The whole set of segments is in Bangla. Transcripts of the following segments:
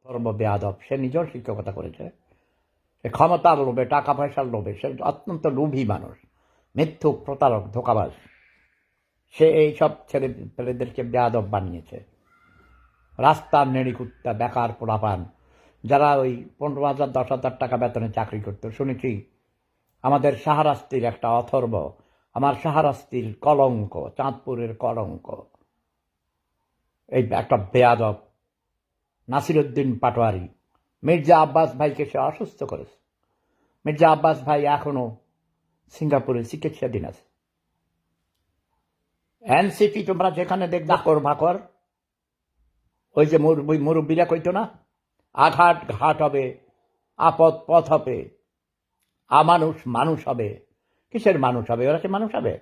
সর্ব বেয়াদব, সে নিজেও শিক্ষকতা করেছে, সে ক্ষমতার লোভে, টাকা পয়সার লোভে, সে অত্যন্ত লোভী মানুষ, মিথ্যুক, প্রতারক, ধোঁকাবাজ। সে এইসব ছেলেদেরকে বেয়াদব বানিয়েছে। রাস্তার নেড়িকুত্তা, বেকার পোড়াপান, যারা ওই 15,000 10,000 টাকা বেতনে চাকরি করত। শুনেছি আমাদের শাহরাস্তির একটা অথর্ব, আমার শাহরাস্তির কলঙ্ক, চাঁদপুরের কলঙ্ক, এই একটা বেয়াদব নাসিরুদ্দিন পাটোয়ারি, মির্জা আব্বাস ভাইকে সে অসুস্থ করেছে। মির্জা আব্বাস ভাই এখনো সিঙ্গাপুরে চিকিৎসাধীন আছে। এনসিপি তোমরা যেখানে দেখবে চাকর ভাকর, ওই যে মুরব্বীরা কইতো না, আঘাট ঘাট হবে, আপদ পথ হবে, আমানুষ মানুষ হবে। কিসের মানুষ হবে? ওরা কি মানুষ হবে?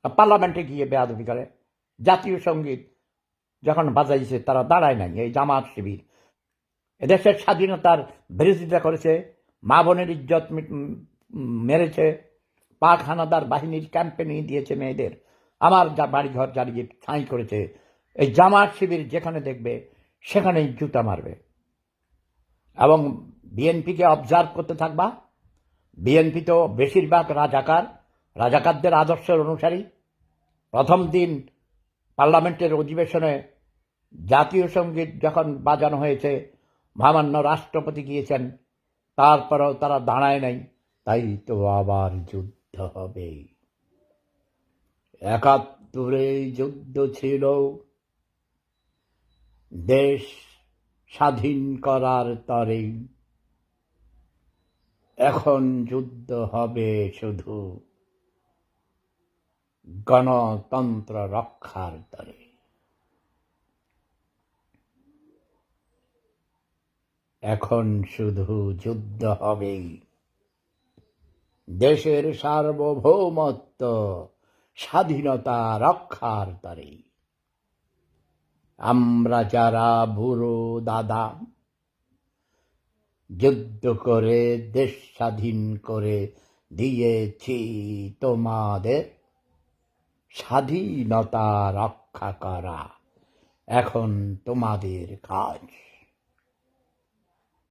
পার্লামেন্টে গিয়ে বেয়াদবি করে। জাতীয় সঙ্গীত যখন বাজাইছে তারা দাঁড়ায় নাই। এই জামাত শিবির এদেশের স্বাধীনতার বিরোধিতা করেছে, মা বোনের ইজ্জত মেরেছে, পাক হানাদার বাহিনীর ক্যাম্পে নিয়ে দিয়েছে মেয়েদের, আমার বাড়িঘর জ্বালিয়ে ঠাঁই করেছে। এই জামাত শিবির যেখানে দেখবে সেখানেই জুতা মারবে। এবং বিএনপিকে অবজার্ভ করতে থাকবা। বিএনপি তো বেশিরভাগ রাজাকারদের আদর্শের অনুসারী। প্রথম দিন পার্লামেন্টের অধিবেশনে জাতীয় সঙ্গীত যখন বাজানো হয়েছে, মহামান্য রাষ্ট্রপতি গিয়েছেন, তারপরেও তারা দাঁড়ায় নাই। তাই তো আবার যুদ্ধ হবে। ৭১ যুদ্ধ ছিল দেশ স্বাধীন করার তরে, এখন যুদ্ধ হবে শুধু গণতন্ত্র রক্ষার তরে। এখন শুধু যুদ্ধ হবে দেশের সার্বভৌমত্ব স্বাধীনতা রক্ষার তরে। আমরা যারা বুড়ো দাদা যুদ্ধ করে দেশ স্বাধীন করে দিয়েছি তোমাদের, স্বাধীনতা রক্ষা করা এখন তোমাদের কাজ।